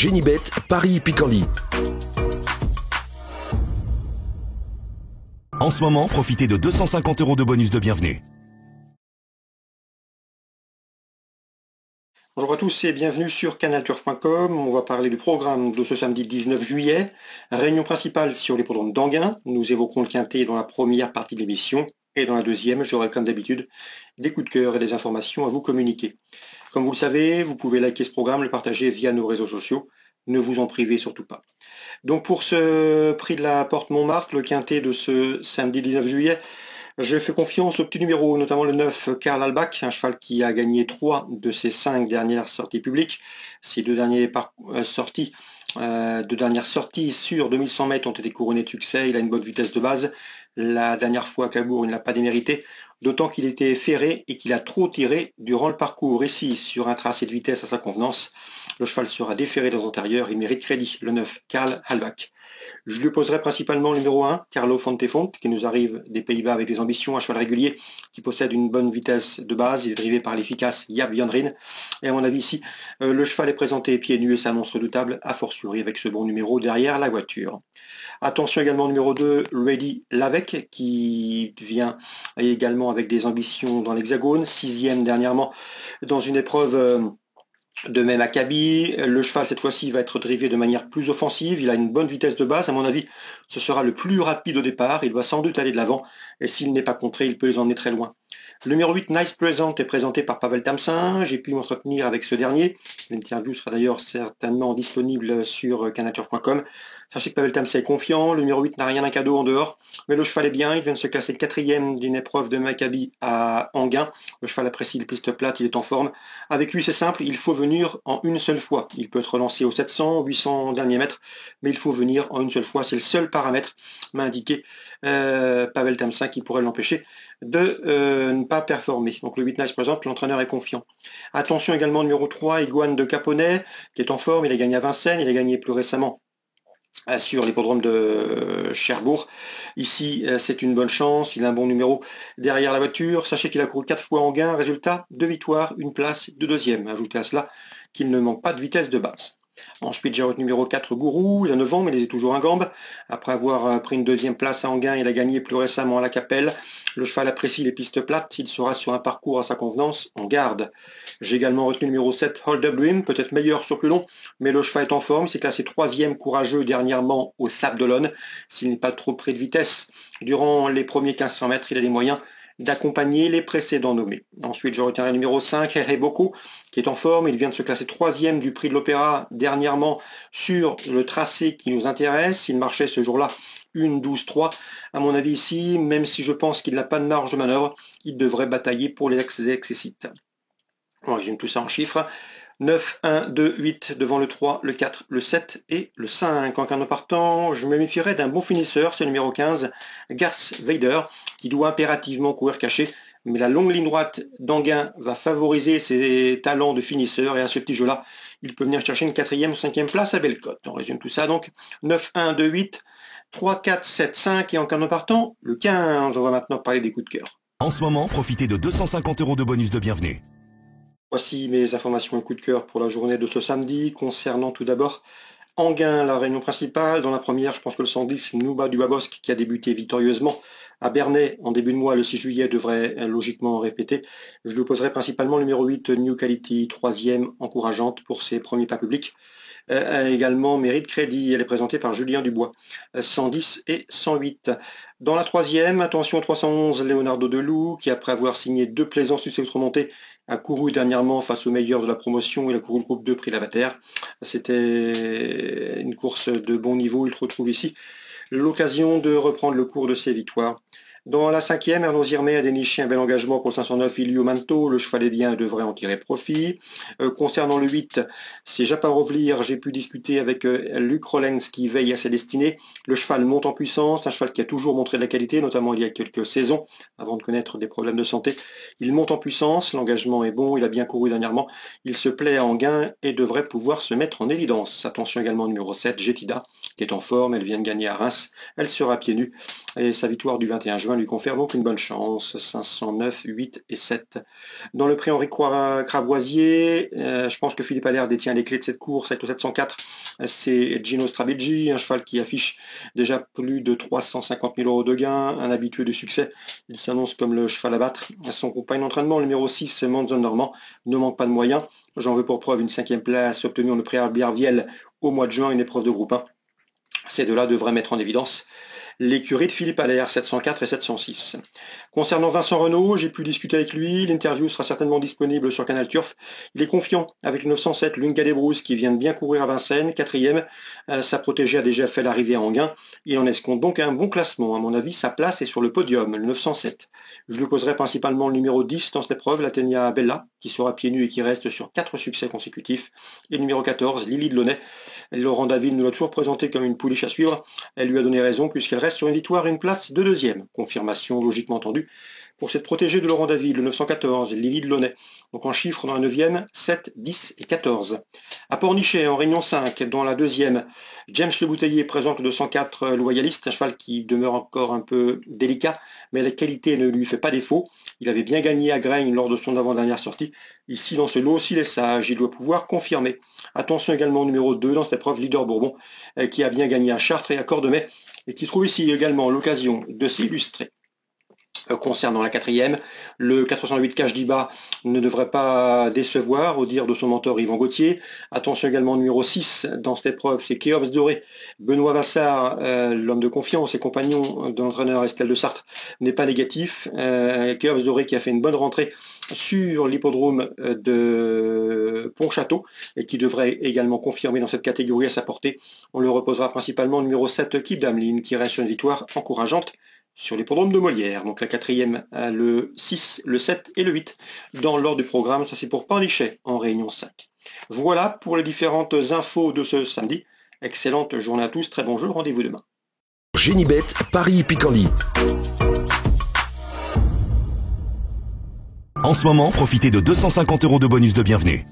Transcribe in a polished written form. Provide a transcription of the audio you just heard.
Génibet, Paris-Picardie. En ce moment, profitez de 250 € de bonus de bienvenue. Bonjour à tous et bienvenue sur canalturf.com. On va parler du programme de ce samedi 19 juillet. Réunion principale sur l'hippodrome d'Anguin. Nous évoquerons le quintet dans la première partie de l'émission. Et dans la deuxième, j'aurai comme d'habitude des coups de cœur et des informations à vous communiquer. Comme vous le savez, vous pouvez liker ce programme, le partager via nos réseaux sociaux. Ne vous en privez surtout pas. Donc pour ce prix de la Porte Montmartre, le quintet de ce samedi 19 juillet, je fais confiance au petit numéro, notamment le 9, Karl Albach, un cheval qui a gagné 3 de ses 5 dernières sorties publiques. Ces deux dernières sorties sur 2100 mètres ont été couronnées de succès. Il a une bonne vitesse de base. La dernière fois à Cabourg, il ne l'a pas démérité, d'autant qu'il était ferré et qu'il a trop tiré durant le parcours. Ici, sur un tracé de vitesse à sa convenance, le cheval sera déferré dans l'antérieur. Il mérite crédit, le 9, Karl Albach. Je lui poserai principalement le numéro 1, Carlo Fontefont, qui nous arrive des Pays-Bas avec des ambitions, un cheval régulier qui possède une bonne vitesse de base. Il est drivé par l'efficace Jaap Jan-Rijn. Et à mon avis ici, le cheval est présenté pieds nus et s'annonce redoutable, a fortiori avec ce bon numéro derrière la voiture. Attention également au numéro 2, Ready Lavec, qui vient également avec des ambitions dans l'Hexagone, 6e dernièrement dans une épreuve de même Maccabi. Le cheval cette fois-ci va être drivé de manière plus offensive, il a une bonne vitesse de base, à mon avis ce sera le plus rapide au départ, il doit sans doute aller de l'avant et s'il n'est pas contré il peut les emmener très loin. Le numéro 8, Nice Present, est présenté par Pavel Tamsin. J'ai pu m'entretenir avec ce dernier. L'interview sera d'ailleurs certainement disponible sur canalturf.com. Sachez que Pavel Tamsin est confiant. Le numéro 8 n'a rien d'un cadeau en dehors. Mais le cheval est bien. Il vient de se classer 4e d'une épreuve de Maccabi à Anguin. Le cheval apprécie les pistes plates. Il est en forme. Avec lui, c'est simple. Il faut venir en une seule fois. Il peut être lancé aux 700, 800 derniers mètres. Mais il faut venir en une seule fois. C'est le seul paramètre, m'a indiqué Pavel Tamsin, qui pourrait l'empêcher de ne pas performer. Donc le 8 Nice présente, l'entraîneur est confiant. Attention également au numéro 3, Iguane de Caponnet, qui est en forme, il a gagné à Vincennes, il a gagné plus récemment sur l'hippodrome de Cherbourg. Ici, c'est une bonne chance, il a un bon numéro derrière la voiture. Sachez qu'il a couru 4 fois en gain, résultat, 2 victoires, une place, 2 deuxièmes. Ajoutez à cela qu'il ne manque pas de vitesse de base. Ensuite, j'ai retenu numéro 4, Gourou, il a 9 ans, mais il est toujours un gambe. Après avoir pris une deuxième place à Anguin, il a gagné plus récemment à la Capelle. Le cheval apprécie les pistes plates, il sera sur un parcours à sa convenance, en garde. J'ai également retenu numéro 7, Hold Up Dream, peut-être meilleur sur plus long, mais le cheval est en forme, il s'est classé 3e courageux dernièrement au Sable d'Olonne. S'il n'est pas trop près de vitesse, durant les premiers 1500 mètres, il a les moyens d'accompagner les précédents nommés. Ensuite, je retiendrai le numéro 5, Heré Boko, qui est en forme. Il vient de se classer 3e du prix de l'Opéra dernièrement sur le tracé qui nous intéresse. Il marchait ce jour-là 1-12-3. À mon avis ici, même si je pense qu'il n'a pas de marge de manœuvre, il devrait batailler pour les accessites. On résume tout ça en chiffres. 9, 1, 2, 8 devant le 3, le 4, le 7 et le 5. En carnet partant, je me méfierais d'un bon finisseur, c'est le numéro 15, Garth Vader, qui doit impérativement courir caché. Mais la longue ligne droite d'Anguin va favoriser ses talents de finisseur et à ce petit jeu-là, il peut venir chercher une 4e, 5e place à Bellecote. On résume tout ça donc. 9, 1, 2, 8, 3, 4, 7, 5 et en carnet partant, le 15. On va maintenant parler des coups de cœur. En ce moment, profitez de 250 € de bonus de bienvenue. Voici mes informations et coups de cœur pour la journée de ce samedi, concernant tout d'abord Anguin, la réunion principale. Dans la première, je pense que le 110, Nouba du Babosque, qui a débuté victorieusement à Bernay en début de mois, le 6 juillet, devrait logiquement répéter. Je lui opposerai principalement le numéro 8, New Quality, 3e, encourageante pour ses premiers pas publics. Également mérite crédit, elle est présentée par Julien Dubois, 110 et 108. Dans la troisième, attention 311, Leonardo Deloup, qui après avoir signé 2 plaisants succès outre-montés, a couru dernièrement face aux meilleurs de la promotion, il a couru le groupe 2 prix Lavater. C'était une course de bon niveau, il retrouve ici l'occasion de reprendre le cours de ses victoires. Dans la cinquième, Arnaud Zirmé a déniché un bel engagement pour le 509 Ilio Manto. Le cheval est bien, devrait en tirer profit. Concernant le 8, c'est Japarovlir. J'ai pu discuter avec Luc Rollens qui veille à sa destinée. Le cheval monte en puissance, un cheval qui a toujours montré de la qualité, notamment il y a quelques saisons, avant de connaître des problèmes de santé. Il monte en puissance, l'engagement est bon, il a bien couru dernièrement. Il se plaît en gain et devrait pouvoir se mettre en évidence. Attention également au numéro 7, Jetida, qui est en forme, elle vient de gagner à Reims. Elle sera pieds nus et sa victoire du 21 juin chemin lui confère donc une bonne chance. 509, 8 et 7. Dans le prix Henri Cravoisier, je pense que Philippe Allaire détient les clés de cette course avec le 704. C'est Gino Strabeggi, un cheval qui affiche déjà plus de 350 000 € de gain, un habitué de succès. Il s'annonce comme le cheval à battre. Son compagne d'entraînement, le numéro 6, Manzon Normand, ne manque pas de moyens. J'en veux pour preuve une 5e place obtenue en le prix Alberviel au mois de juin, une épreuve de groupe 1. Ces deux-là devraient mettre en évidence l'écurie de Philippe Allaire, 704 et 706. Concernant Vincent Renaud, j'ai pu discuter avec lui, l'interview sera certainement disponible sur Canal Turf. Il est confiant avec le 907, Lunga des Brousses, qui vient de bien courir à Vincennes, 4e. Sa protégée a déjà fait l'arrivée à Anguin. Il en escompte donc un bon classement. À mon avis, sa place est sur le podium, le 907. Je lui poserai principalement le numéro 10 dans cette épreuve, l'Athénia Bella, qui sera pieds nus et qui reste sur 4 succès consécutifs. Et le numéro 14, Lily de Launay. Laurent David nous l'a toujours présenté comme une pouliche à suivre. Elle lui a donné raison puisqu'elle reste sur une victoire et une place de 2e. Confirmation logiquement entendue pour cette protégée de Laurent David, le 914, Lily de Launay. Donc en chiffres dans la 9e, 7, 10 et 14. À Pornichet, en Réunion 5, dans la 2e, James Le Bouteiller présente le 204 Loyaliste, un cheval qui demeure encore un peu délicat, mais la qualité ne lui fait pas défaut. Il avait bien gagné à Graigne lors de son avant-dernière sortie. Ici, dans ce lot, s'il est sage, il doit pouvoir confirmer. Attention également au numéro 2 dans cette épreuve, Leader Bourbon, qui a bien gagné à Chartres et à Cordemais, et qui trouve ici également l'occasion de s'illustrer. Concernant la 4e, le 408 Cash d'Iba ne devrait pas décevoir, au dire de son mentor Yvan Gauthier. Attention également au numéro 6 dans cette épreuve, c'est Kéops Doré. Benoît Vassard, l'homme de confiance et compagnon de l'entraîneur Estelle de Sartre, n'est pas négatif. Kéops Doré qui a fait une bonne rentrée sur l'hippodrome de Pontchâteau et qui devrait également confirmer dans cette catégorie à sa portée. On le reposera principalement au numéro 7 Keep Damlin qui reste sur une victoire encourageante sur l'hippodrome de Molière. Donc la 4e, le 6, le 7 et le 8 dans l'ordre du programme. Ça c'est pour Pornichet en Réunion 5. Voilà pour les différentes infos de ce samedi. Excellente journée à tous, très bon jeu, rendez-vous demain. Génibet, Paris Picardie. En ce moment, profitez de 250 € de bonus de bienvenue.